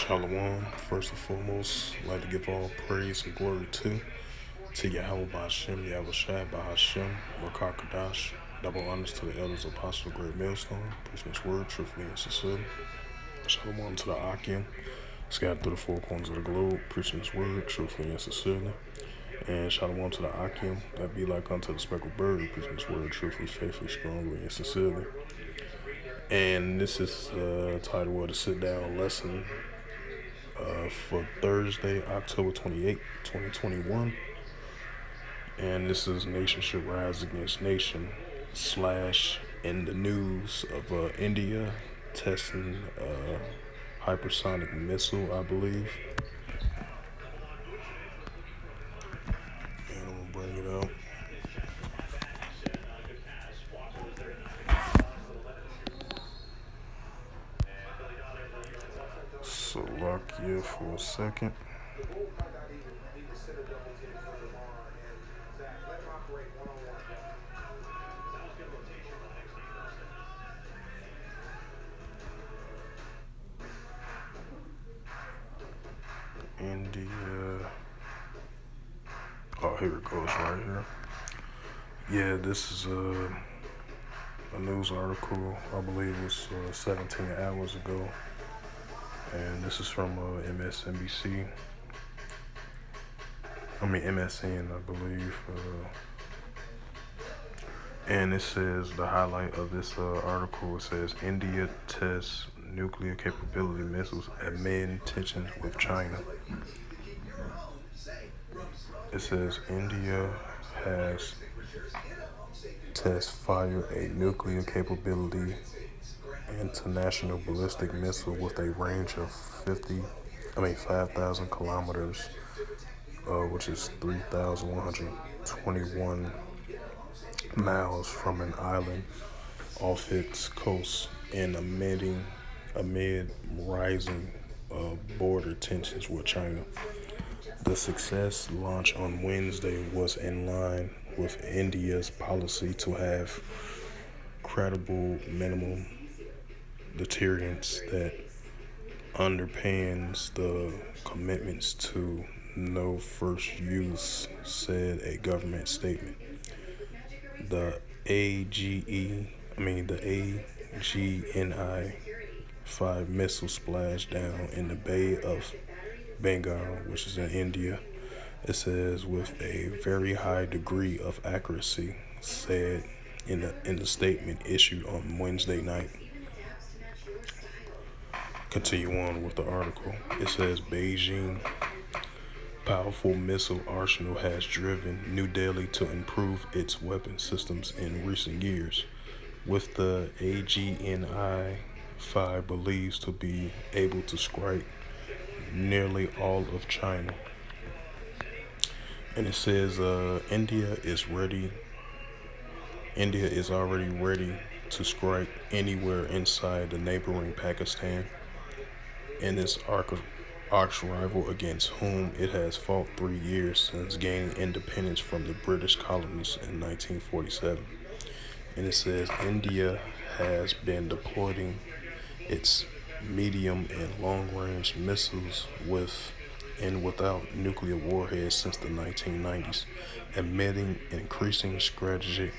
Shalom. First and foremost, I'd like to give all praise and glory to Yahweh Ba'Shem, Yahweh Shai Ba'Hashem, Rakakadash. Double honors to the elders, apostle, great millstone, preaching his word, truthfully and sincerely. Shalom to the Akim, scattered through the four corners of the globe, preaching his word, truthfully and sincerely. And shalom to the Akim, that be like unto the speckled bird, preaching his word, truthfully, faithfully, strongly, and sincerely. And this is the title of the sit-down lesson for Thursday, October 28, 2021. And this is Nation Should Rise Against Nation / in the news of India testing a hypersonic missile, I believe. And I'm going to bring it out. So lock here for a second. India. Oh, here it goes right here. Yeah, this is a news article, I believe it was 17 hours ago. And this is from MSNBC. MSN, I believe. And it says, the highlight of this article, it says, India tests nuclear capability missiles amid tensions with China. It says, India has fired a nuclear capability international ballistic missile with a range of 5,000 kilometers, which is 3,121 miles from an island off its coast, and amid rising border tensions with China. The success launch on Wednesday was in line with India's policy to have credible minimum deterrence that underpins the commitments to no first use, said a government statement. The AGNI-5 missile splashed down in the Bay of Bengal, which is in India. It says, with a very high degree of accuracy, said in the statement issued on Wednesday night. Continue on with the article. It says, Beijing powerful missile arsenal has driven New Delhi to improve its weapon systems in recent years, with the AGNI-5 believed to be able to strike nearly all of China. And it says India is already ready to strike anywhere inside the neighboring Pakistan and its arch rival, against whom it has fought 3 years since gaining independence from the British colonies in 1947. And it says India has been deploying its medium and long-range missiles with and without nuclear warheads since the 1990s, admitting increasing strategic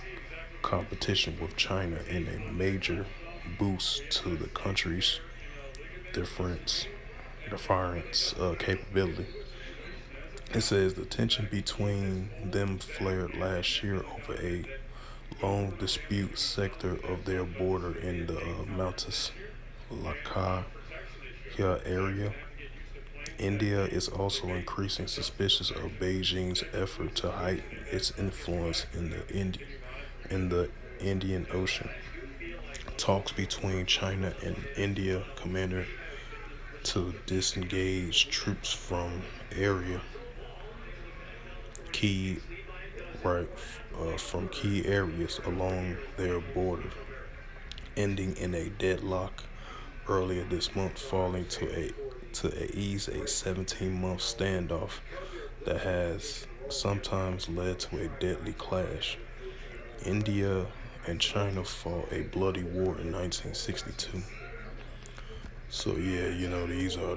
competition with China and a major boost to the country's defiance capability. It says the tension between them flared last year over a long dispute sector of their border in the mountainous Lakshya area. India is also increasing suspicious of Beijing's effort to heighten its influence in the Indian Ocean. Talks between China and India commander to disengage troops from key areas along their border, ending in a deadlock earlier this month, falling to ease a 17-month standoff that has sometimes led to a deadly clash. India and China fought a bloody war in 1962. So yeah, these are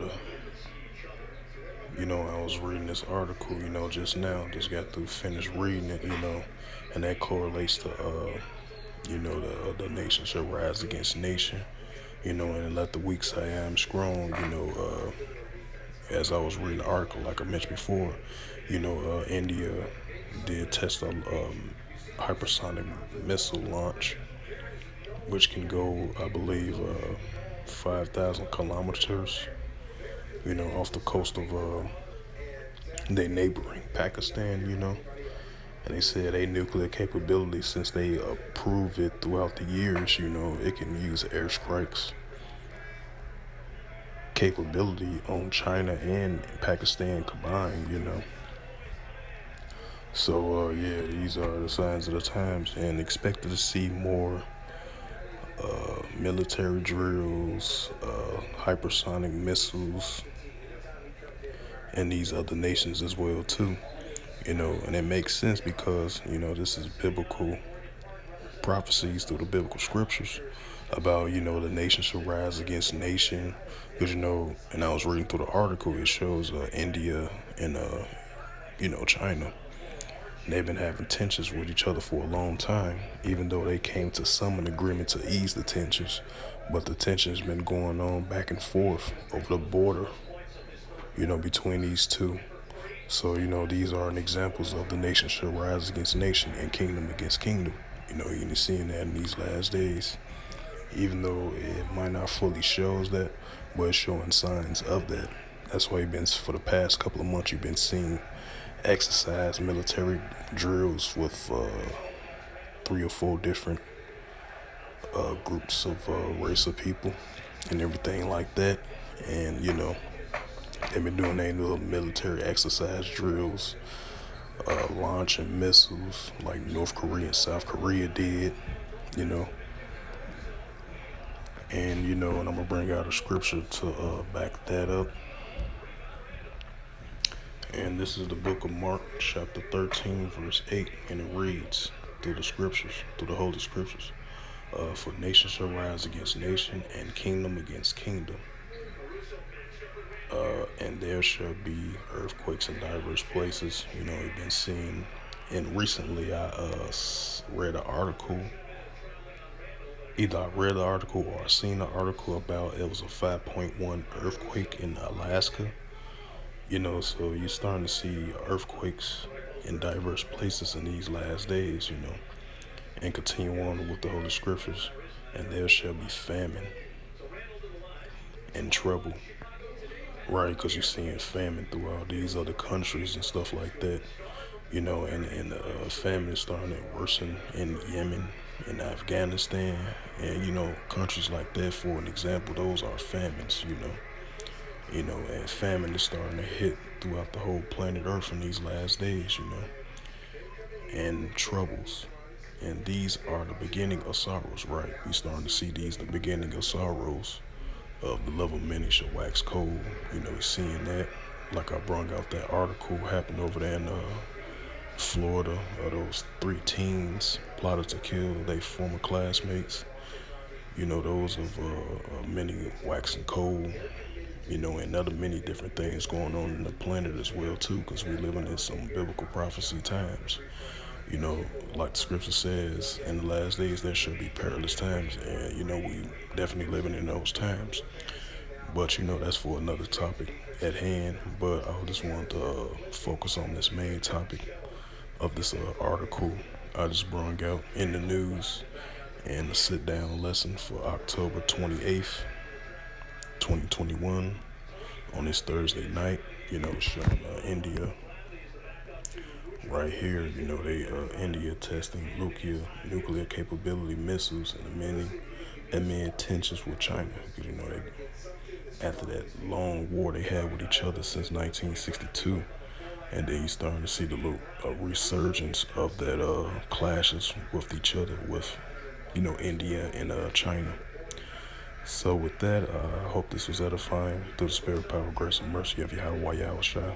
I was reading this article, just now, just got through finished reading it, and that correlates to, the nation shall rise against nation, and let the weak say I am strong, as I was reading the article, like I mentioned before, India did test a hypersonic missile launch, which can go, I believe, 5,000 kilometers, off the coast of their neighboring Pakistan, And they said a nuclear capability, since they approved it throughout the years, it can use airstrikes capability on China and Pakistan combined. So, yeah, these are the signs of the times, and expected to see more military drills, hypersonic missiles, and these other nations as well, too. And it makes sense because, this is biblical prophecies through the biblical scriptures about, the nation shall rise against nation. Because, and I was reading through the article, it shows India and, China. They've been having tensions with each other for a long time, even though they came to an agreement to ease the tensions. But the tension's been going on back and forth over the border, between these two. So, these are examples of the nation shall rise against nation and kingdom against kingdom. You're seeing that in these last days. Even though it might not fully shows that, but it's showing signs of that. That's why for the past couple of months, you've been seeing exercise military drills with 3 or 4 different groups of race of people and everything like that. And, they've been doing their little military exercise drills, launching missiles like North Korea and South Korea did, And, and I'm going to bring out a scripture to back that up. And this is the book of Mark, chapter 13, verse 8, and it reads through the scriptures, through the holy scriptures, for nation shall rise against nation and kingdom against kingdom. And there shall be earthquakes in diverse places. We've been seeing, and recently I read an article. Either I read the article or I seen an article about it was a 5.1 earthquake in Alaska. So you're starting to see earthquakes in diverse places in these last days, and continue on with the Holy Scriptures. And there shall be famine and trouble, right? Because you're seeing famine throughout these other countries and stuff like that, and famine is starting to worsen in Yemen, in Afghanistan, and, countries like that, for an example, those are famines, and famine is starting to hit throughout the whole planet Earth in these last days, and troubles. And these are the beginning of sorrows, right? We're starting to see these, the beginning of sorrows, of the love of many shall wax cold. Seeing that, like I brought out that article happened over there in Florida, those 3 teens plotted to kill their former classmates. Those of many waxing cold, and other many different things going on in the planet as well too, because we're living in some biblical prophecy times. Like the scripture says, in the last days there shall be perilous times, and we definitely living in those times. But that's for another topic at hand. But I just want to focus on this main topic of this article I just brought out in the news, and the sit-down lesson for October 28th, 2021, on this Thursday night, showing India right here, they India testing nuclear capability missiles and many tensions with China, because they, after that long war they had with each other since 1962, and then you're starting to see the little resurgence of that clashes with each other with India and China. So with that, I hope this was edifying through the spirit, power, grace, and mercy of Yahweh Yahushua.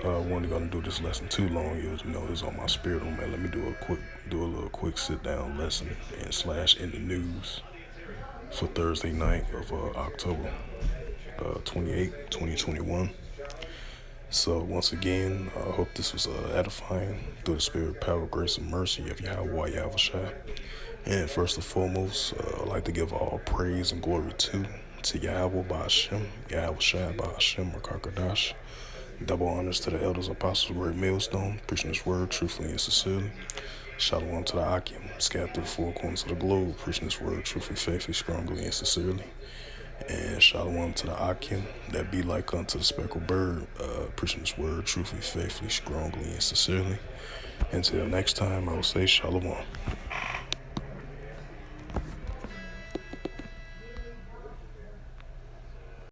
Wasn't gonna do this lesson too long. It's on my spirit, man. Let me do a little quick sit down lesson and slash in the news for Thursday night of October 28, 2021. So once again, I hope this was edifying through the spirit, power, grace, and mercy of Yahweh Yahushua. And first and foremost, I'd like to give all praise and glory to Yahweh Ba'Hashem, Yahweh Shai Ba'Hashem, Rakakadash. Double honors to the elders, apostles, great millstone, preaching this word truthfully and sincerely. Shalom to the Akim, scattered through the four corners of the globe, preaching this word truthfully, faithfully, strongly, and sincerely. And shalom to the Akim, that be like unto the speckled bird, preaching this word truthfully, faithfully, strongly, and sincerely. Until next time, I will say shalom.